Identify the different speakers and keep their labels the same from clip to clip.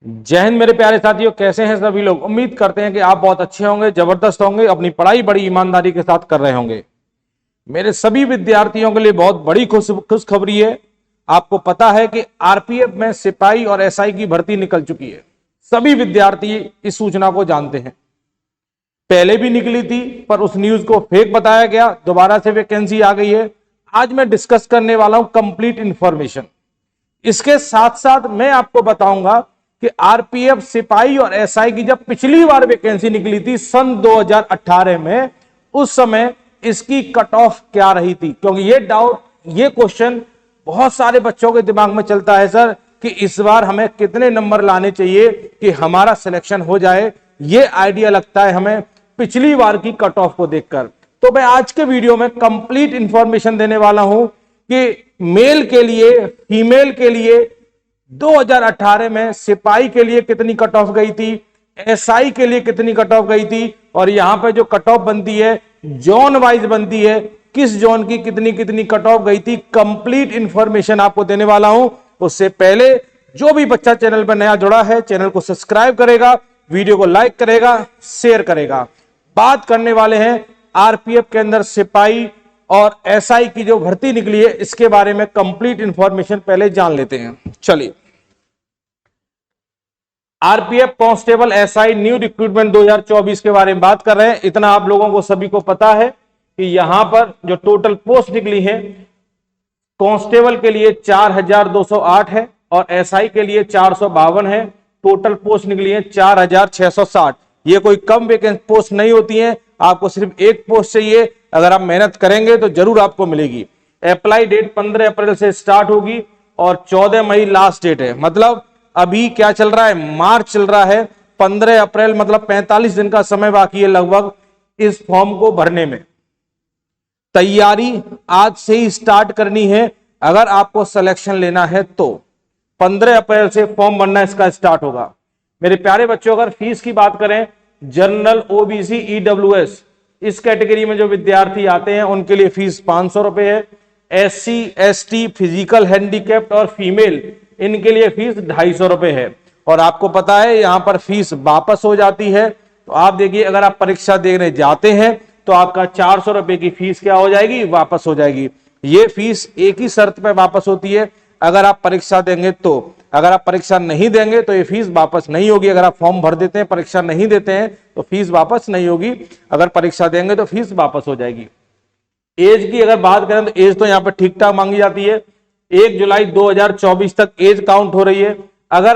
Speaker 1: जय हिंद मेरे प्यारे साथियों, कैसे हैं सभी लोग। उम्मीद करते हैं कि आप बहुत अच्छे होंगे, जबरदस्त होंगे, अपनी पढ़ाई बड़ी ईमानदारी के साथ कर रहे होंगे। मेरे सभी विद्यार्थियों के लिए बहुत बड़ी खुशखबरी है। आपको पता है कि आरपीएफ में सिपाही और एसआई की भर्ती निकल चुकी है। सभी विद्यार्थी इस सूचना को जानते हैं। पहले भी निकली थी पर उस न्यूज को फेक बताया गया, दोबारा से वैकेंसी आ गई है। आज मैं डिस्कस करने वाला हूं कंप्लीट इंफॉर्मेशन। इसके साथ साथ मैं आपको बताऊंगा कि आरपीएफ सिपाही और एसआई की जब पिछली बार वैकेंसी निकली थी सन 2018 में, उस समय इसकी कट ऑफ क्या रही थी। क्योंकि ये क्वेश्चन बहुत सारे बच्चों के दिमाग में चलता है सर कि इस बार हमें कितने नंबर लाने चाहिए कि हमारा सिलेक्शन हो जाए। ये आइडिया लगता है हमें पिछली बार की कट ऑफ को देखकर। तो मैं आज के वीडियो में कंप्लीट इंफॉर्मेशन देने वाला हूं कि मेल के लिए, फीमेल के लिए 2018 में सिपाही के लिए कितनी कट ऑफ गई थी, एसआई के लिए कितनी कट ऑफ गई थी, और यहां पे जो कट ऑफ बनती है जोन वाइज बनती है, किस जोन की कितनी कितनी कट ऑफ गई थी। कंप्लीट इंफॉर्मेशन आपको देने वाला हूं। उससे पहले जो भी बच्चा चैनल पर नया जुड़ा है, चैनल को सब्सक्राइब करेगा, वीडियो को लाइक करेगा, शेयर करेगा। बात करने वाले हैं आरपीएफ के अंदर सिपाही और एसआई की जो भर्ती निकली है, इसके बारे में कंप्लीट इंफॉर्मेशन पहले जान लेते हैं। चलिए, RPF constable SI new recruitment 2024 के बारे में बात कर रहे हैं। इतना आप लोगों को सभी को पता है कि यहां पर जो टोटल पोस्ट निकली है, कांस्टेबल के लिए 4208 है और एसआई के लिए 452 है। टोटल पोस्ट निकली है 4660। ये कोई कम वैकेंसी पोस्ट नहीं होती है। आपको सिर्फ एक पोस्ट चाहिए, अगर आप मेहनत करेंगे तो जरूर आपको मिलेगी। अप्लाई डेट 15 अप्रैल से स्टार्ट होगी और 14 मई लास्ट डेट है। मतलब अभी क्या चल रहा है, मार्च चल रहा है, 15 अप्रैल मतलब 45 दिन का समय बाकी है लगभग इस फॉर्म को भरने में। तैयारी आज से ही स्टार्ट करनी है अगर आपको सिलेक्शन लेना है तो। 15 अप्रैल से फॉर्म भरना इसका स्टार्ट होगा। मेरे प्यारे बच्चों, अगर फीस की बात करें, जनरल, ओबीसी, ईडब्ल्यूएस इस कैटेगरी में जो विद्यार्थी आते हैं उनके लिए फीस 500 रुपए है। एससी, एसटी, फिजिकल हैंडीकैप्ड और फीमेल, इनके लिए फीस 250 रुपए है। और आपको पता है यहां पर फीस वापस हो जाती है। तो आप देखिए, अगर आप परीक्षा देने जाते हैं तो आपका 400 रुपए की फीस क्या हो जाएगी, वापस हो जाएगी। ये फीस एक ही शर्त पे वापस होती है, अगर आप परीक्षा देंगे तो। अगर आप परीक्षा नहीं देंगे तो ये फीस वापस नहीं होगी। अगर आप फॉर्म भर देते हैं, परीक्षा नहीं देते हैं तो फीस वापस नहीं होगी। अगर परीक्षा देंगे तो फीस वापस हो जाएगी। एज की अगर बात करें तो एज तो यहाँ पर ठीक ठाक मांगी जाती है। 1 जुलाई 2024 तक एज काउंट हो रही है। अगर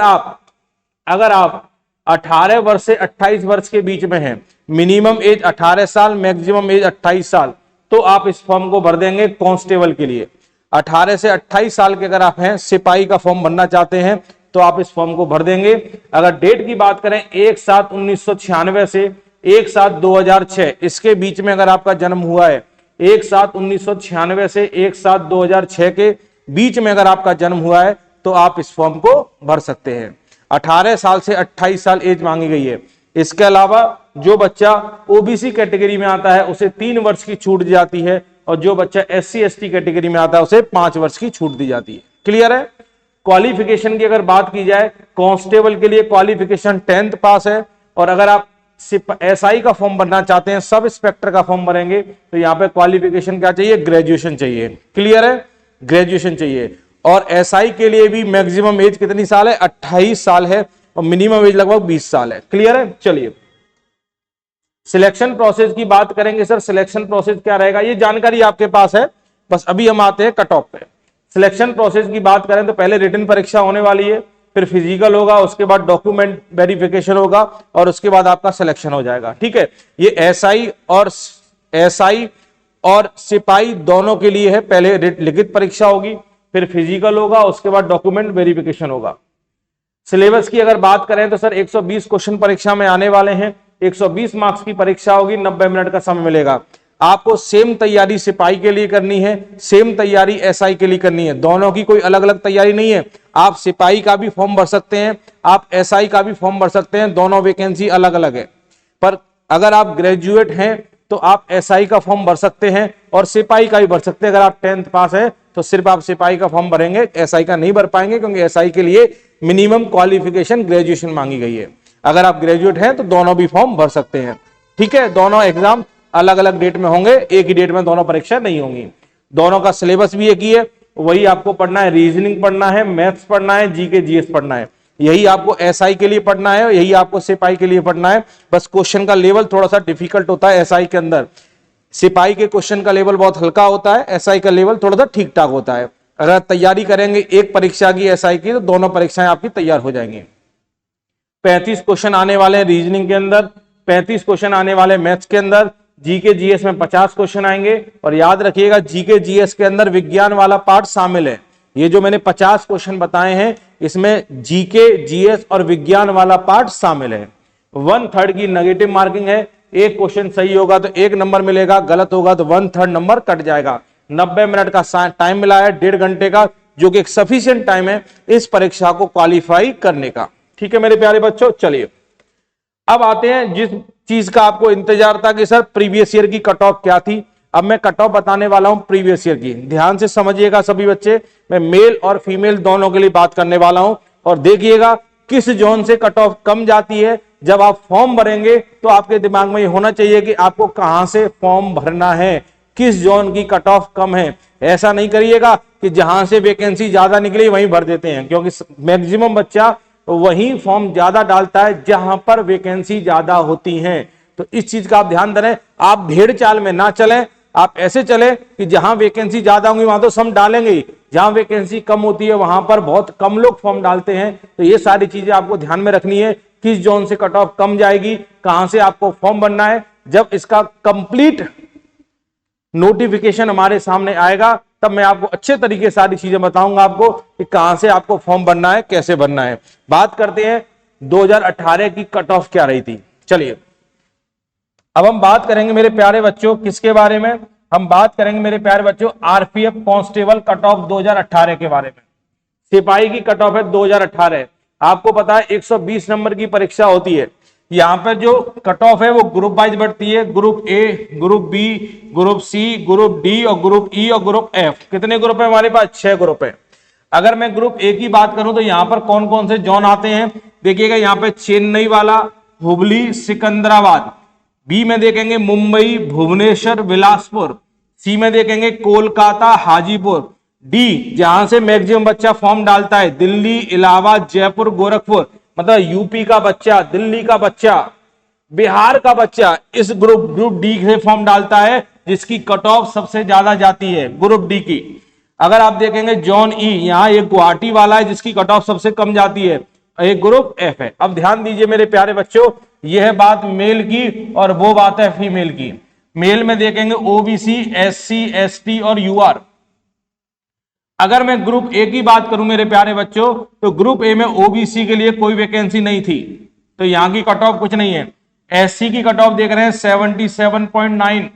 Speaker 1: आप 18 वर्ष से 28 वर्ष के बीच में हैं, मिनिमम एज 18 साल, मैक्सिमम एज 28 साल, तो आप इस फॉर्म को भर देंगे कांस्टेबल के लिए। 18 से 28 साल के अगर आप हैं, सिपाही का फॉर्म भरना चाहते हैं तो आप इस फॉर्म को भर देंगे। अगर डेट की बात करें, 1/7/1996 से 1/7/2006, इसके बीच में अगर आपका जन्म हुआ है, 1/7/1996 से 1/7/2006 के बीच में अगर आपका जन्म हुआ है तो आप इस फॉर्म को भर सकते हैं। 18 साल से 28 साल एज मांगी गई है। इसके अलावा जो बच्चा ओबीसी कैटेगरी में आता है उसे 3 वर्ष की छूट दी जाती है, और जो बच्चा एससी एसटी कैटेगरी में आता है उसे 5 वर्ष की छूट दी जाती है। क्लियर है। क्वालिफिकेशन की अगर बात की जाए, कांस्टेबल के लिए क्वालिफिकेशन 10th पास है। और अगर आप एसआई का फॉर्म भरना चाहते हैं, सब इंस्पेक्टर का फॉर्म भरेंगे, तो यहाँ पे क्वालिफिकेशन क्या चाहिए, ग्रेजुएशन चाहिए। क्लियर है, ग्रेजुएशन चाहिए। और एसआई के लिए भी मैक्सिमम एज कितनी साल है, 28 साल है, और मिनिमम एज लगभग 20 साल है। क्लियर है। चलिए, सिलेक्शन प्रोसेस की बात करेंगे। सर सिलेक्शन प्रोसेस क्या रहेगा, ये जानकारी आपके पास है, बस अभी हम आते हैं कट ऑफ पे। सिलेक्शन प्रोसेस की बात करें तो पहले रिटन परीक्षा होने वाली है, फिर फिजिकल होगा, उसके बाद डॉक्यूमेंट वेरिफिकेशन होगा, और उसके बाद आपका सिलेक्शन हो जाएगा। ठीक है। ये एसआई और सिपाही दोनों के लिए है। पहले लिखित परीक्षा होगी, फिर फिजिकल होगा, उसके बाद डॉक्यूमेंट वेरिफिकेशन होगा। सिलेबस की अगर बात करें तो सर 120 क्वेश्चन परीक्षा में आने वाले हैं। 120 मार्क्स की परीक्षा होगी, 90 मिनट का समय मिलेगा। आपको सेम तैयारी सिपाही के लिए करनी है, सेम तैयारी एसआई के लिए करनी है। दोनों की कोई अलग अलग तैयारी नहीं है। आप सिपाही का भी फॉर्म भर सकते हैं, आप एसआई का भी फॉर्म भर सकते हैं, दोनों वैकेंसी अलग अलग है। पर अगर आप ग्रेजुएट हैं तो आप एसआई का फॉर्म भर सकते हैं और सिपाही का भी भर सकते हैं। अगर आप 10th पास है तो सिर्फ आप सिपाही का फॉर्म भरेंगे, एसआई का नहीं भर पाएंगे, क्योंकि एसआई के लिए मिनिमम क्वालिफिकेशन ग्रेजुएशन मांगी गई है। अगर आप ग्रेजुएट हैं तो दोनों भी फॉर्म भर सकते हैं। ठीक है, दोनों एग्जाम अलग अलग डेट में होंगे, एक ही डेट में दोनों परीक्षा नहीं होंगी। दोनों का सिलेबस भी एक ही है, वही आपको पढ़ना है। रीजनिंग पढ़ना है, मैथ्स पढ़ना है, जीके जीएस पढ़ना है। यही आपको एसआई के लिए पढ़ना है, यही आपको सिपाही के लिए पढ़ना है। बस क्वेश्चन का लेवल थोड़ा सा डिफिकल्ट होता है एसआई के अंदर। सिपाही के क्वेश्चन का लेवल बहुत हल्का होता है, एसआई का लेवल थोड़ा सा ठीक ठाक होता है। अगर तैयारी करेंगे एक परीक्षा की एसआई की, तो दोनों परीक्षाएं आपकी तैयार हो जाएंगी। 35 क्वेश्चन आने वाले हैं रीजनिंग के अंदर, 35 क्वेश्चन आने वाले मैथ्स के अंदर, जीके जीएस में 50 क्वेश्चन आएंगे। और याद रखिएगा जीके जीएस के अंदर विज्ञान वाला पार्ट शामिल है। ये जो मैंने 50 क्वेश्चन बताए हैं, इसमें जीके जीएस और विज्ञान वाला पार्ट शामिल है। 1/3 की नेगेटिव मार्किंग है। एक क्वेश्चन सही होगा तो 1 नंबर मिलेगा, गलत होगा तो 1/3 नंबर कट जाएगा। 90 मिनट का टाइम मिला है, 1.5 घंटे का, जो कि एक सफिशिएंट टाइम है इस परीक्षा को क्वालिफाई करने का। ठीक है मेरे प्यारे बच्चों, चलिए अब आते हैं जिस चीज का आपको इंतजार था कि सर प्रीवियस ईयर की कट ऑफ क्या थी। अब मैं कट ऑफ बताने वाला हूं प्रीवियस ईयर की। ध्यान से समझिएगा सभी बच्चे, मैं मेल और फीमेल दोनों के लिए बात करने वाला हूं। और देखिएगा किस जोन से कट ऑफ कम जाती है। जब आप फॉर्म भरेंगे तो आपके दिमाग में ये होना चाहिए कि आपको कहां से फॉर्म भरना है, किस जोन की कट ऑफ कम है। ऐसा नहीं करिएगा कि जहां से वैकेंसी ज्यादा निकली वहीं भर देते हैं, क्योंकि मैक्सिमम बच्चा वही फॉर्म ज्यादा डालता है जहां पर वैकेंसी ज्यादा होती है। तो इस चीज का आप ध्यान दें। आप भेड़ चाल में ना चलें, आप ऐसे चले कि जहां वैकेंसी ज्यादा होंगी वहां तो सब डालेंगे, जहां वैकेंसी कम होती है वहां पर बहुत कम लोग फॉर्म डालते हैं। तो ये सारी चीजें आपको ध्यान में रखनी है, किस जोन से कट ऑफ कम जाएगी, कहां से आपको फॉर्म भरना है। जब इसका कंप्लीट नोटिफिकेशन हमारे सामने आएगा तब मैं आपको अच्छे तरीके से सारी चीजें बताऊंगा आपको कि कहां से आपको फॉर्म भरना है, कैसे भरना है। बात करते हैं 2018 की कट ऑफ क्या रही थी। चलिए अब हम बात करेंगे मेरे प्यारे बच्चों किसके बारे में, हम बात करेंगे मेरे प्यारे बच्चों आरपीएफ कांस्टेबल कट ऑफ 2018 के बारे में। सिपाही की कट ऑफ है 2018। आपको पता है 120 नंबर की परीक्षा होती है। यहां पर जो कट ऑफ है वो ग्रुप वाइज बढ़ती है, group A, group B, group C, group D और ग्रुप ई और ग्रुप एफ। कितने ग्रुप है हमारे पास? 6 ग्रुप है। अगर मैं ग्रुप ए की बात करूं तो यहां पर कौन कौन से जोन आते हैं देखिएगा। यहां पे चेन्नई वाला, हुबली, सिकंदराबाद। बी में देखेंगे मुंबई, भुवनेश्वर, बिलासपुर। सी में देखेंगे कोलकाता, हाजीपुर। डी जहां से मैक्सिमम बच्चा फॉर्म डालता है दिल्ली, इलाहाबाद, जयपुर, गोरखपुर। मतलब यूपी का बच्चा, दिल्ली का बच्चा, बिहार का बच्चा इस ग्रुप डी से फॉर्म डालता है, जिसकी कट ऑफ सबसे ज्यादा जाती है ग्रुप डी की। अगर आप देखेंगे जोन ई, यहां एक गुवाहाटी वाला है जिसकी कट ऑफ सबसे कम जाती है, एक ग्रुप एफ है। अब ध्यान दीजिए मेरे प्यारे बच्चों, यह है बात मेल की और वो बात है फीमेल की। मेल में देखेंगे ओबीसी, एससी, एसटी और यूआर। अगर मैं ग्रुप ए की बात करूं मेरे प्यारे बच्चों, तो ग्रुप ए में ओबीसी के लिए कोई वैकेंसी नहीं थी, तो यहां की कट ऑफ कुछ नहीं है। एससी की कट ऑफ देख रहे हैं 77.9,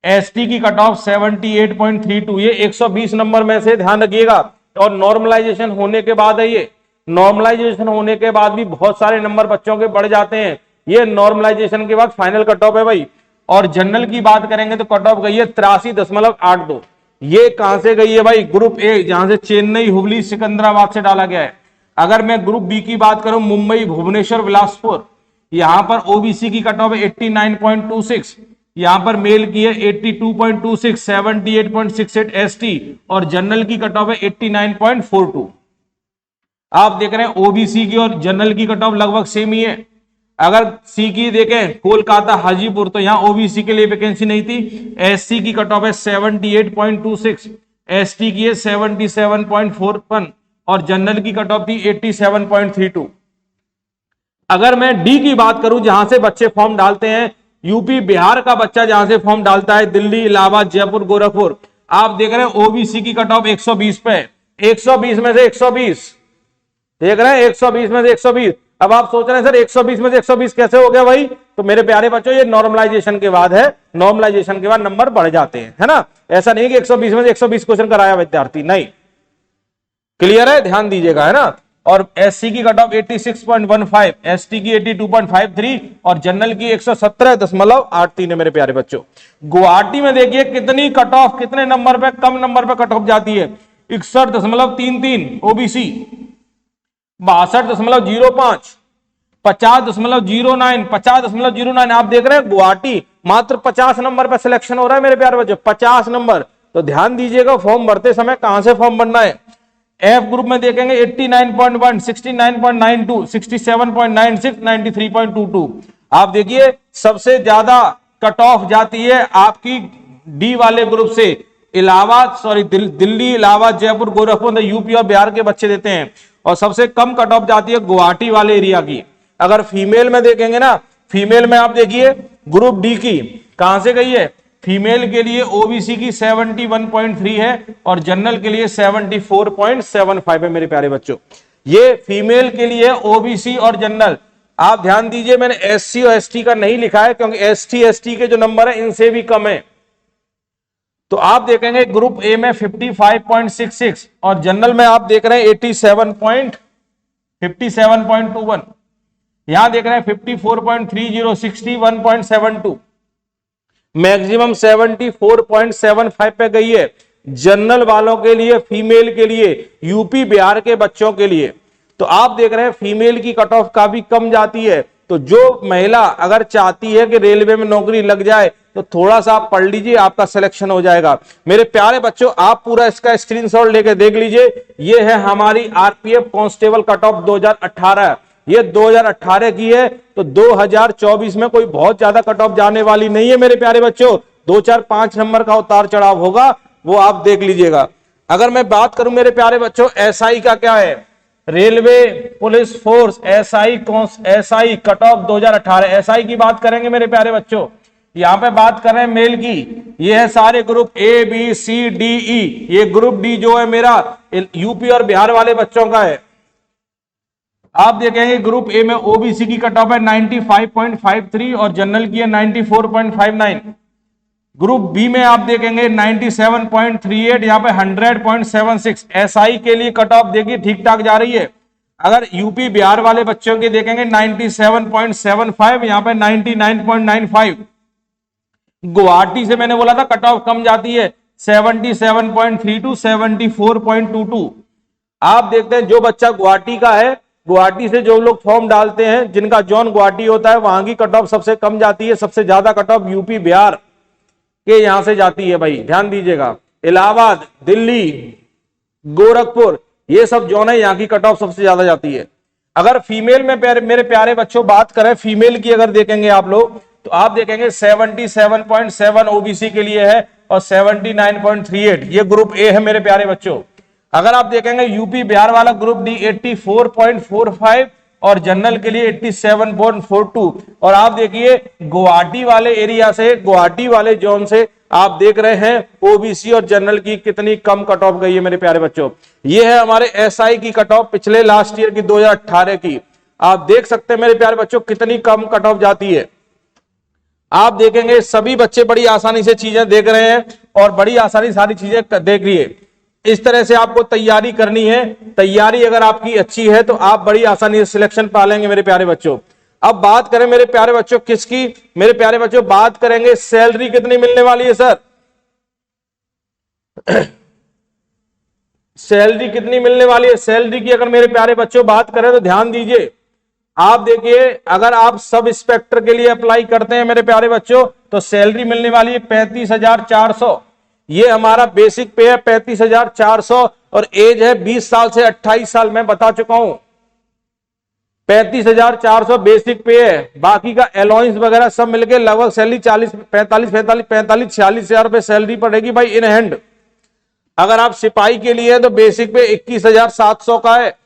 Speaker 1: एसटी की कट ऑफ 78.32। ये 120 नंबर में से ध्यान रखिएगा। और नॉर्मलाइजेशन होने के बाद है ये, नॉर्मलाइजेशन होने के बाद भी बहुत सारे नंबर बच्चों के बढ़ जाते हैं। ये नॉर्मलाइजेशन के बाद फाइनल कट ऑफ है भाई। और जनरल की बात करेंगे तो कट ऑफ गई है 83.82। ये कहां से गई है भाई? ग्रुप ए, जहां से चेन्नई, हुबली, सिकंदराबाद से डाला गया है। अगर मैं ग्रुप बी की बात करूं, मुंबई, भुवनेश्वर, बिलासपुर, यहां पर ओबीसी की कट ऑफ है 89.26, यहां पर मेल की है 82.26, 78.68 एसटी और जनरल की कट ऑफ है 89.42। आप देख रहे हैं ओबीसी की और जनरल की कट ऑफ लगभग सेम ही है। अगर सी की देखें कोलकाता, हाजीपुर, तो यहां ओबीसी के लिए वैकेंसी नहीं थी। एससी की कट ऑफ है 78.26, एसटी की है 77.41 और जनरल की कट ऑफ थी 87.32। अगर मैं डी की बात करूं, जहां से बच्चे फॉर्म डालते हैं, यूपी बिहार का बच्चा जहां से फॉर्म डालता है, दिल्ली, इलाहाबाद, जयपुर, गोरखपुर, आप देख रहे हैं ओबीसी की कट ऑफ 120 पे, 120 में से 120 देख रहे हैं, 120 में से 120। अब आप सोच रहे हैं सर 120 में से 120 कैसे हो गया भाई? तो मेरे प्यारे बच्चों ये नॉर्मलाइजेशन के बाद है, नॉर्मलाइजेशन के बाद नंबर बढ़ जाते हैं, है ना। ऐसा नहीं कि 120 में से 120 क्वेश्चन कराया विद्यार्थी, नहीं। क्लियर है? ध्यान दीजिएगा, है ना। और एससी की कट ऑफ 86.15, एसटी की 82.53 और जनरल की 117.83 है मेरे प्यारे बच्चों। गुवाहाटी में देखिए कितनी कट ऑफ, कितने नंबर पे, कम नंबर पे कट ऑफ जाती है, 61.33 ओबीसी। 62.05, 50.09, 50.09। आप देख रहे हैं गुवाहाटी मात्र 50 नंबर पर सिलेक्शन हो रहा है मेरे प्यारे बच्चों, 50 नंबर। तो ध्यान दीजिएगा फॉर्म भरते समय कहां से फॉर्म भरना है। एफ ग्रुप में देखेंगे 89.1, 69.92, 67.96, 93.22। आप देखिए सबसे ज्यादा कट ऑफ जाती है आपकी डी वाले ग्रुप से, दिल्ली, इलाहाबाद, जयपुर, गोरखपुर, यूपी और बिहार के बच्चे देते हैं। और सबसे कम कट ऑफ जाती है गुवाहाटी वाले एरिया की। अगर फीमेल में देखेंगे ना, फीमेल में आप देखिए ग्रुप डी की कहां से गई है, फीमेल के लिए ओबीसी की 71.3 है और जनरल के लिए 74.75 है मेरे प्यारे बच्चों। ये फीमेल के लिए ओबीसी और जनरल। आप ध्यान दीजिए मैंने एससी और एसटी का नहीं लिखा है क्योंकि एसटी एसटी के जो नंबर है इनसे भी कम है। तो आप देखेंगे ग्रुप ए में 55.66 और जनरल में आप देख रहे हैं 57.21। यहां देख रहे हैं 54.30, 61.72, मैक्सिमम 74.75 पे गई है जनरल वालों के लिए, फीमेल के लिए, यूपी बिहार के बच्चों के लिए। तो आप देख रहे हैं फीमेल की कट ऑफ काफी कम जाती है। तो जो महिला अगर चाहती है कि रेलवे में नौकरी लग जाए तो थोड़ा सा आप पढ़ लीजिए, आपका सिलेक्शन हो जाएगा मेरे प्यारे बच्चों। आप पूरा इसका स्क्रीनशॉट लेके देख लीजिए। ये है हमारी आरपीएफ कांस्टेबल कट ऑफ 2018, ये 2018 की है। तो 2024 में कोई बहुत ज्यादा कट ऑफ जाने वाली नहीं है मेरे प्यारे बच्चों। 2-4-5 नंबर का उतार चढ़ाव होगा, वो आप देख लीजिएगा। अगर मैं बात करूं मेरे प्यारे बच्चों एसआई का क्या है, railway police force SI cut off 2018, SI की बात करेंगे मेरे प्यारे बच्चों। यहां पे बात कर रहे हैं मेल की, ये है सारे group A B C D E. ये ग्रुप डी जो है मेरा यूपी और बिहार वाले बच्चों का है। आप देखेंगे ग्रुप ए में ओबीसी की कट ऑफ है 95.53 और जनरल की है 94.59। ग्रुप बी में आप देखेंगे 97.38, यहां पे 100.76। एसआई के लिए कट ऑफ देखिए ठीक ठाक जा रही है। अगर यूपी बिहार वाले बच्चों के देखेंगे 97.75, यहां पे 99.95। गुवाहाटी से मैंने बोला था कट ऑफ कम जाती है 77.32, 74.22। आप देखते हैं जो बच्चा गुवाहाटी का है, गुवाहाटी से जो लोग फॉर्म डालते हैं जिनका जोन गुवाहाटी होता है, वहां की कट ऑफ सबसे कम जाती है। सबसे ज्यादा कट ऑफ यूपी बिहार के यहां से जाती है भाई, ध्यान दीजिएगा। इलाहाबाद, दिल्ली, गोरखपुर, ये सब जोन है, यहाँ की कट ऑफ सबसे ज्यादा जाती है। अगर फीमेल में मेरे प्यारे बच्चों बात करें, फीमेल की अगर देखेंगे आप लोग तो आप देखेंगे 77.7 ओबीसी के लिए है और 79.38 ये ग्रुप ए है मेरे प्यारे बच्चों। अगर आप देखेंगे यूपी बिहार वाला ग्रुप डी 84.45 और जनरल के लिए 87.42। और आप देखिए गुवाहाटी वाले एरिया से, गुवाहाटी वाले जोन से आप देख रहे हैं ओबीसी और जनरल की कितनी कम कट ऑफ गई है मेरे प्यारे बच्चों। ये है हमारे एसआई की कट ऑफ पिछले लास्ट ईयर की 2018 की। आप देख सकते हैं मेरे प्यारे बच्चों कितनी कम कट ऑफ जाती है। आप देखेंगे सभी बच्चे बड़ी आसानी से चीजें देख रहे हैं और बड़ी आसानी सारी चीजें देख रही है। इस तरह से आपको तैयारी करनी है। तैयारी अगर आपकी अच्छी है तो आप बड़ी आसानी से सिलेक्शन पा लेंगे मेरे प्यारे बच्चों। अब बात करें मेरे प्यारे बच्चों किसकी, मेरे प्यारे बच्चों बात करेंगे सैलरी कितनी मिलने वाली है सर। सैलरी कितनी मिलने वाली है, सैलरी की अगर मेरे प्यारे बच्चों बात करें तो ध्यान दीजिए। आप देखिए अगर आप सब इंस्पेक्टर के लिए अप्लाई करते हैं मेरे प्यारे बच्चों तो सैलरी मिलने वाली है 35,400। ये हमारा बेसिक पे है 35,400 और एज है 20 साल से 28 साल, मैं बता चुका हूं। 35,400 बेसिक पे है, बाकी का अलाउंस वगैरह सब मिलके लगभग सैलरी 46,000 रुपए सैलरी पड़ेगी भाई इन हैंड। अगर आप सिपाही के लिए तो बेसिक पे 21,700 का है,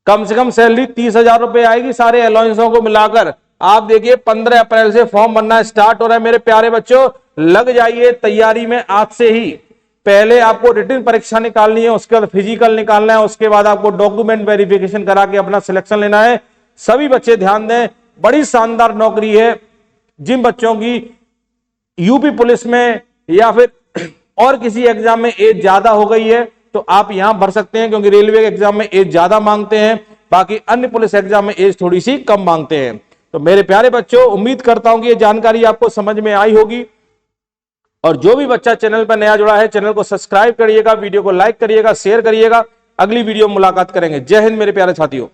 Speaker 1: कम से कम सैलरी 30,000 रुपए आएगी सारे अलाउंसों को मिलाकर। आप देखिए 15 अप्रैल से फॉर्म भरना स्टार्ट हो रहा है मेरे प्यारे बच्चों। लग जाइए तैयारी में आज से ही। पहले आपको रिटन परीक्षा निकालनी है, उसके बाद फिजिकल निकालना है, उसके बाद आपको डॉक्यूमेंट वेरिफिकेशन करा के अपना सिलेक्शन लेना है। सभी बच्चे ध्यान दें, बड़ी शानदार नौकरी है। जिन बच्चों की यूपी पुलिस में या फिर और किसी एग्जाम में एज ज्यादा हो गई है तो आप यहां भर सकते हैं, क्योंकि रेलवे एग्जाम में एज ज्यादा मांगते हैं, बाकी अन्य पुलिस एग्जाम में एज थोड़ी सी कम मांगते हैं। तो मेरे प्यारे बच्चों उम्मीद करता हूं कि ये जानकारी आपको समझ में आई होगी। और जो भी बच्चा चैनल पर नया जुड़ा है चैनल को सब्सक्राइब करिएगा, वीडियो को लाइक करिएगा, शेयर करिएगा अगली वीडियो में मुलाकात करेंगे। जय हिंद मेरे प्यारे साथियों।